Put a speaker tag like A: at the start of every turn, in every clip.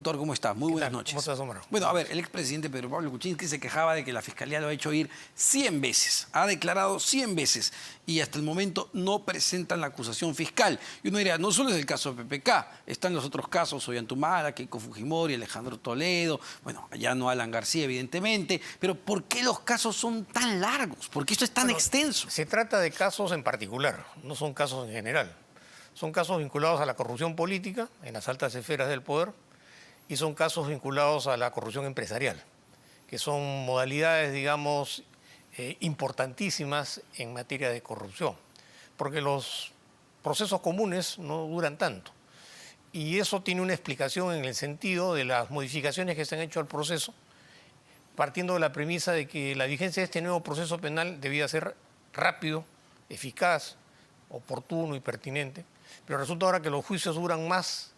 A: Doctor, ¿cómo está? Muy buenas noches.
B: ¿Cómo estás, Omar?
A: Bueno, a ver, el expresidente Pedro Pablo Kuczynski se quejaba de que la Fiscalía lo ha hecho ir 100 veces. Ha declarado 100 veces y hasta el momento no presentan la acusación fiscal. Y uno diría, no solo es el caso de PPK, están los otros casos, Ollantumala, Keiko Fujimori, Alejandro Toledo, bueno, allá no Alan García, evidentemente, pero ¿por qué los casos son tan largos? ¿Por qué esto es tan extenso?
B: Se trata de casos en particular, no son casos en general. Son casos vinculados a la corrupción política en las altas esferas del poder, y son casos vinculados a la corrupción empresarial, que son modalidades, digamos, importantísimas en materia de corrupción, porque los procesos comunes no duran tanto. Y eso tiene una explicación en el sentido de las modificaciones que se han hecho al proceso, partiendo de la premisa de que la vigencia de este nuevo proceso penal debía ser rápido, eficaz, oportuno y pertinente, pero resulta ahora que los juicios duran más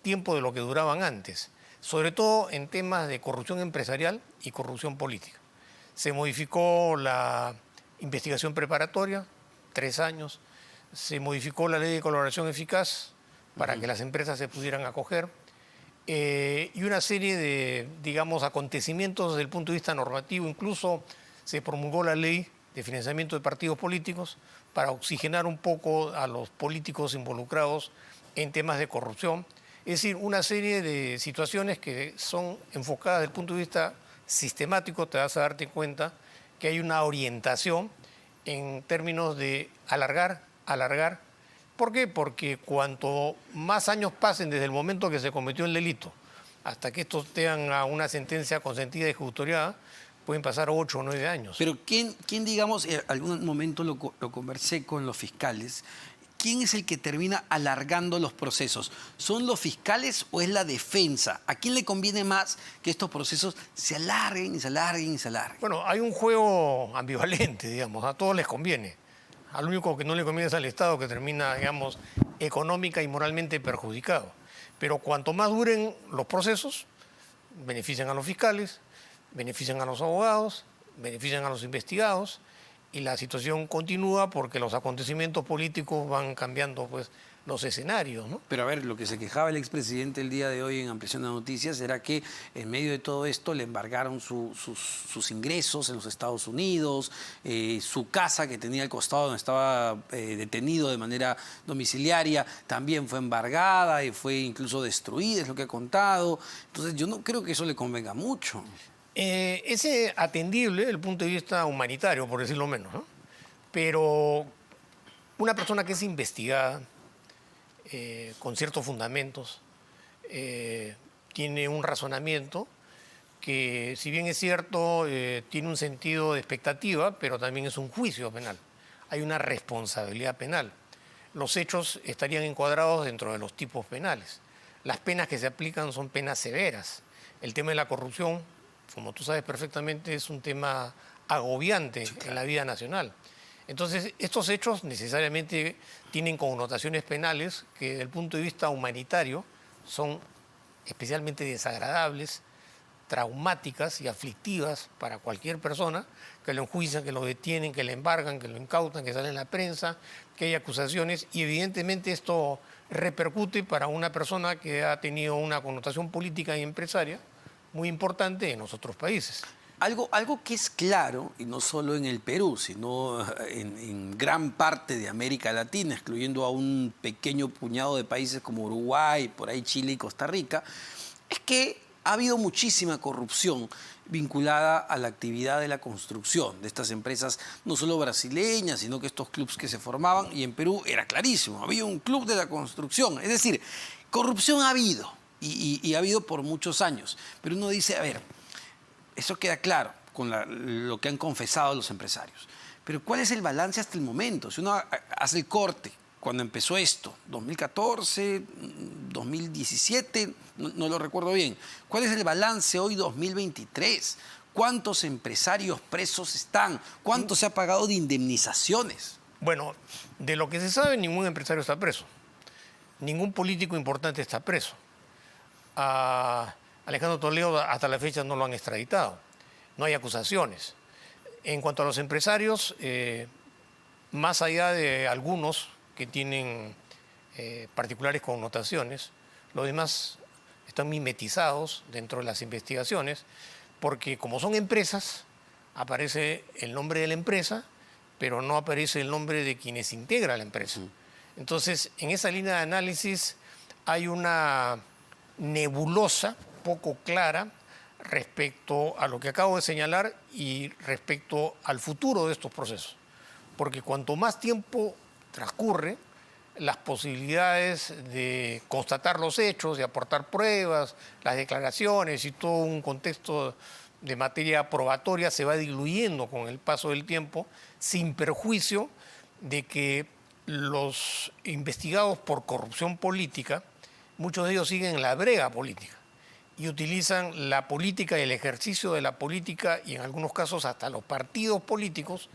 B: tiempo de lo que duraban antes, sobre todo en temas de corrupción empresarial y corrupción política. Se modificó la investigación preparatoria, 3 años, se modificó la ley de colaboración eficaz para que las empresas se pudieran acoger, y una serie de, digamos, acontecimientos desde el punto de vista normativo. Incluso se promulgó la ley de financiamiento de partidos políticos para oxigenar un poco a los políticos involucrados en temas de corrupción. Es decir, una serie de situaciones que son enfocadas desde el punto de vista sistemático. Te vas a darte cuenta que hay una orientación en términos de alargar. ¿Por qué? Porque cuanto más años pasen desde el momento que se cometió el delito hasta que estos tengan a una sentencia consentida y ejecutoriada, pueden pasar 8 o 9 años.
A: Pero ¿quién digamos, en algún momento lo conversé con los fiscales, ¿quién es el que termina alargando los procesos? ¿Son los fiscales o es la defensa? ¿A quién le conviene más que estos procesos se alarguen y se alarguen y se alarguen?
B: Bueno, hay un juego ambivalente, digamos, a todos les conviene. Al único que no le conviene es al Estado, que termina, digamos, económica y moralmente perjudicado. Pero cuanto más duren los procesos, benefician a los fiscales, benefician a los abogados, benefician a los investigados, y la situación continúa porque los acontecimientos políticos van cambiando, pues, los escenarios, ¿no?
A: Pero a ver, lo que se quejaba el expresidente el día de hoy en Ampliación de Noticias era que en medio de todo esto le embargaron sus ingresos en los Estados Unidos, su casa que tenía al costado donde estaba detenido de manera domiciliaria también fue embargada y fue incluso destruida, es lo que ha contado. Entonces yo no creo que eso le convenga mucho.
B: Es atendible desde el punto de vista humanitario, por decirlo menos, ¿no? Pero una persona que es investigada con ciertos fundamentos tiene un razonamiento que, si bien es cierto, tiene un sentido de expectativa, pero también es un juicio penal. Hay una responsabilidad penal. Los hechos estarían encuadrados dentro de los tipos penales. Las penas que se aplican son penas severas. El tema de la corrupción, como tú sabes perfectamente, es un tema agobiante en la vida nacional. Entonces, estos hechos necesariamente tienen connotaciones penales que, desde el punto de vista humanitario, son especialmente desagradables, traumáticas y aflictivas para cualquier persona que lo enjuician, que lo detienen, que le embargan, que lo incautan, que sale en la prensa, que hay acusaciones, y evidentemente esto repercute para una persona que ha tenido una connotación política y empresaria muy importante en los otros países.
A: Algo que es claro, y no solo en el Perú, sino en gran parte de América Latina, excluyendo a un pequeño puñado de países como Uruguay, por ahí Chile y Costa Rica, es que ha habido muchísima corrupción vinculada a la actividad de la construcción de estas empresas, no solo brasileñas, sino que estos clubes que se formaban, y en Perú era clarísimo, había un club de la construcción. Es decir, corrupción ha habido, y ha habido por muchos años, pero uno dice, a ver, eso queda claro con lo que han confesado los empresarios. Pero ¿cuál es el balance hasta el momento? Si uno hace el corte, cuando empezó esto, 2014, 2017, no lo recuerdo bien. ¿Cuál es el balance hoy, 2023? ¿Cuántos empresarios presos están? ¿Cuánto se ha pagado de indemnizaciones?
B: Bueno, de lo que se sabe, ningún empresario está preso. Ningún político importante está preso. A Alejandro Toledo hasta la fecha no lo han extraditado. No hay acusaciones. En cuanto a los empresarios, más allá de algunos que tienen particulares connotaciones, los demás están mimetizados dentro de las investigaciones, porque como son empresas, aparece el nombre de la empresa, pero no aparece el nombre de quienes integran la empresa. Entonces, en esa línea de análisis hay una nebulosa poco clara respecto a lo que acabo de señalar y respecto al futuro de estos procesos. Porque cuanto más tiempo transcurre, las posibilidades de constatar los hechos, de aportar pruebas, las declaraciones y todo un contexto de materia probatoria se va diluyendo con el paso del tiempo, sin perjuicio de que los investigados por corrupción política, muchos de ellos siguen la brega política y utilizan la política y el ejercicio de la política y en algunos casos hasta los partidos políticos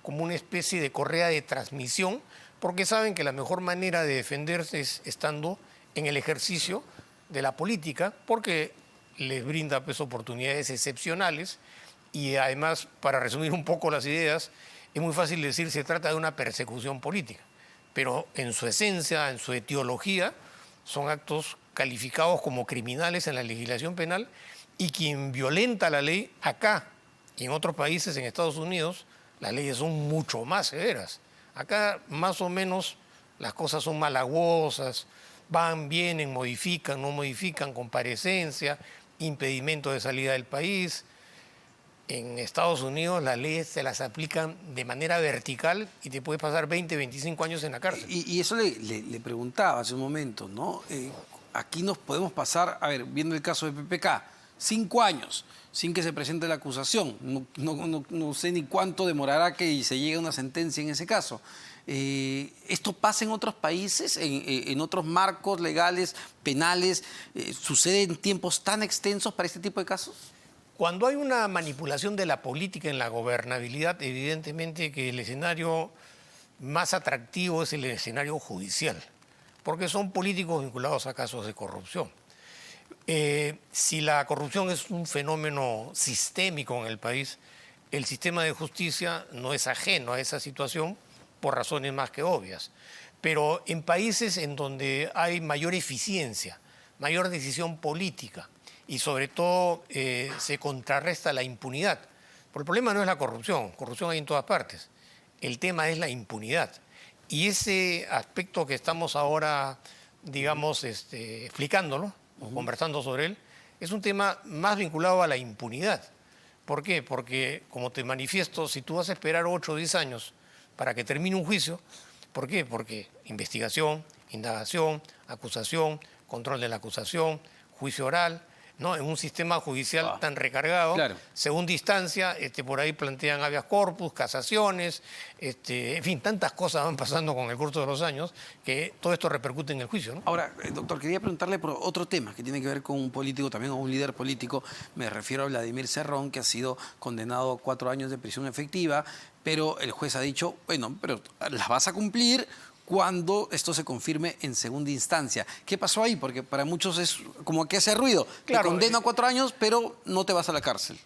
B: como una especie de correa de transmisión, porque saben que la mejor manera de defenderse es estando en el ejercicio de la política, porque les brinda pues, oportunidades excepcionales y además, para resumir un poco las ideas, es muy fácil decir que se trata de una persecución política, pero en su esencia, en su etiología, son actos calificados como criminales en la legislación penal y quien violenta la ley acá y en otros países, en Estados Unidos, las leyes son mucho más severas. Acá más o menos las cosas son malaguosas, van, vienen, modifican, no modifican, comparecencia, impedimento de salida del país. En Estados Unidos las leyes se las aplican de manera vertical y te puede pasar 20, 25 años en la cárcel.
A: Y eso le preguntaba hace un momento, ¿no? Aquí nos podemos pasar, a ver, viendo el caso de PPK, 5 años sin que se presente la acusación. No sé ni cuánto demorará que se llegue a una sentencia en ese caso. ¿Esto pasa en otros países, en otros marcos legales, penales? ¿Sucede en tiempos tan extensos para este tipo de casos?
B: Cuando hay una manipulación de la política en la gobernabilidad, evidentemente que el escenario más atractivo es el escenario judicial, porque son políticos vinculados a casos de corrupción. Si la corrupción es un fenómeno sistémico en el país, el sistema de justicia no es ajeno a esa situación por razones más que obvias. Pero en países en donde hay mayor eficiencia, mayor decisión política y sobre todo se contrarresta la impunidad. Porque el problema no es la corrupción hay en todas partes. El tema es la impunidad. Y ese aspecto que estamos ahora, digamos, explicándolo, o conversando sobre él, es un tema más vinculado a la impunidad. ¿Por qué? Porque, como te manifiesto, si tú vas a esperar 8 o 10 años para que termine un juicio, ¿por qué? Porque investigación, indagación, acusación, control de la acusación, juicio oral, ¿no? En un sistema judicial tan recargado,
A: claro.
B: segunda instancia, por ahí plantean habeas corpus, casaciones, en fin, tantas cosas van pasando con el curso de los años que todo esto repercute en el juicio, ¿no?
A: Ahora, doctor, quería preguntarle por otro tema que tiene que ver con un político, también a un líder político. Me refiero a Vladimir Cerrón, que ha sido condenado a 4 años de prisión efectiva, pero el juez ha dicho, bueno, pero las vas a cumplir cuando esto se confirme en segunda instancia. ¿Qué pasó ahí? Porque para muchos es como que hace ruido.
B: Claro,
A: te condeno a 4 años, pero no te vas a la cárcel.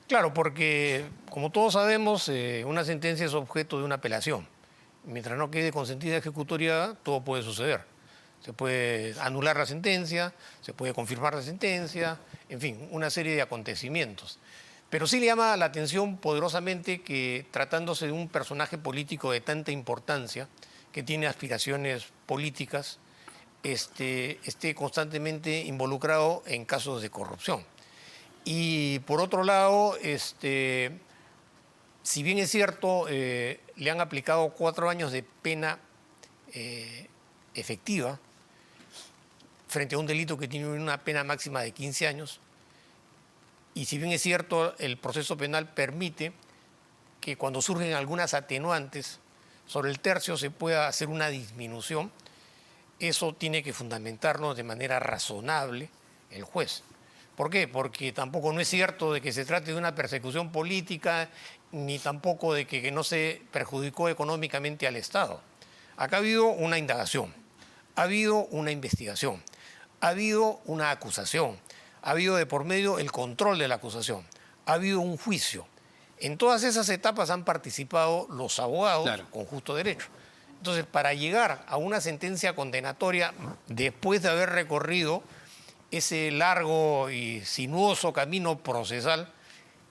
B: Claro, porque como todos sabemos, una sentencia es objeto de una apelación. Mientras no quede consentida ejecutoria, todo puede suceder. Se puede anular la sentencia, se puede confirmar la sentencia, en fin, una serie de acontecimientos. Pero sí le llama la atención poderosamente que, tratándose de un personaje político de tanta importancia, que tiene aspiraciones políticas, esté constantemente involucrado en casos de corrupción. Y por otro lado, si bien es cierto, le han aplicado 4 años de pena efectiva frente a un delito que tiene una pena máxima de 15 años, y si bien es cierto, el proceso penal permite que cuando surgen algunas atenuantes, sobre el tercio se pueda hacer una disminución, eso tiene que fundamentarlo de manera razonable el juez. ¿Por qué? Porque tampoco no es cierto de que se trate de una persecución política, ni tampoco de que no se perjudicó económicamente al Estado. Acá ha habido una indagación, ha habido una investigación, ha habido una acusación, ha habido de por medio el control de la acusación, ha habido un juicio. En todas esas etapas han participado los abogados, claro, con justo derecho. Entonces, para llegar a una sentencia condenatoria, después de haber recorrido ese largo y sinuoso camino procesal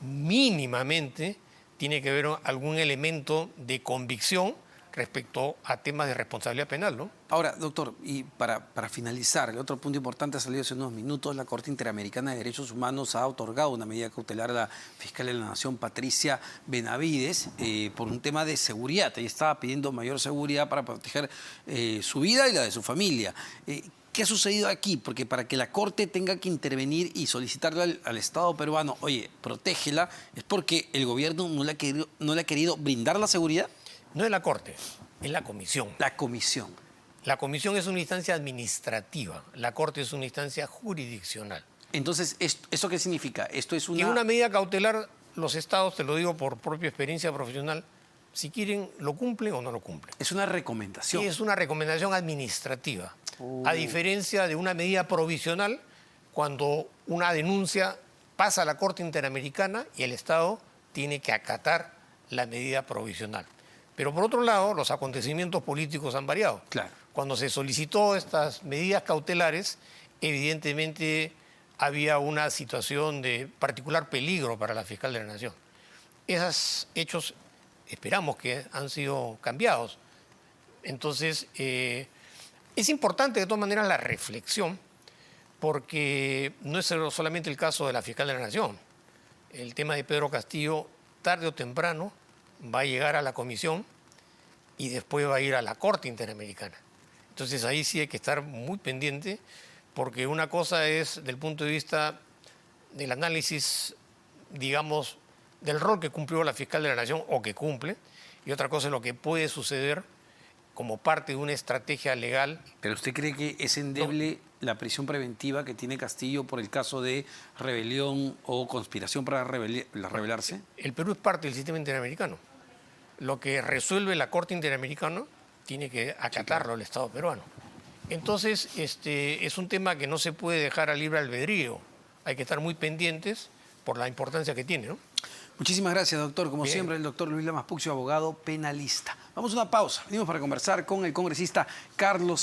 B: mínimamente tiene que haber algún elemento de convicción respecto a temas de responsabilidad penal, ¿no?
A: Ahora, doctor, y para finalizar, el otro punto importante ha salido hace unos minutos. La Corte Interamericana de Derechos Humanos ha otorgado una medida cautelar a la fiscal de la Nación, Patricia Benavides, por un tema de seguridad. Ella estaba pidiendo mayor seguridad para proteger su vida y la de su familia. ¿Qué ha sucedido aquí? Porque para que la Corte tenga que intervenir y solicitarle al Estado peruano, oye, protégela, ¿es porque el gobierno no le ha querido brindar la seguridad?
B: No es la Corte, es la Comisión.
A: La Comisión.
B: La Comisión es una instancia administrativa, la Corte es una instancia jurisdiccional.
A: Entonces, ¿esto qué significa? Esto es una...
B: Y una medida cautelar, los estados, te lo digo por propia experiencia profesional, si quieren, lo cumplen o no lo cumplen.
A: Es una recomendación.
B: Sí, es una recomendación administrativa, a diferencia de una medida provisional, cuando una denuncia pasa a la Corte Interamericana y el Estado tiene que acatar la medida provisional. Pero por otro lado, los acontecimientos políticos han variado.
A: Claro.
B: Cuando se solicitó estas medidas cautelares, evidentemente había una situación de particular peligro para la fiscal de la Nación. Esos hechos esperamos que han sido cambiados. Entonces, es importante de todas maneras la reflexión, porque no es solamente el caso de la fiscal de la Nación. El tema de Pedro Castillo, tarde o temprano, va a llegar a la Comisión y después va a ir a la Corte Interamericana. Entonces ahí sí hay que estar muy pendiente, porque una cosa es del punto de vista del análisis, digamos, del rol que cumplió la fiscal de la Nación o que cumple, y otra cosa es lo que puede suceder como parte de una estrategia legal.
A: ¿Pero usted cree que es endeble la prisión preventiva que tiene Castillo por el caso de rebelión o conspiración para rebelarse?
B: El Perú es parte del sistema interamericano. Lo que resuelve la Corte Interamericana tiene que acatarlo el Estado peruano. Entonces, es un tema que no se puede dejar a libre albedrío. Hay que estar muy pendientes por la importancia que tiene, ¿no?
A: Muchísimas gracias, doctor. Como siempre, el doctor Luis Lamas Puccio, abogado penalista. Vamos a una pausa. Venimos para conversar con el congresista Carlos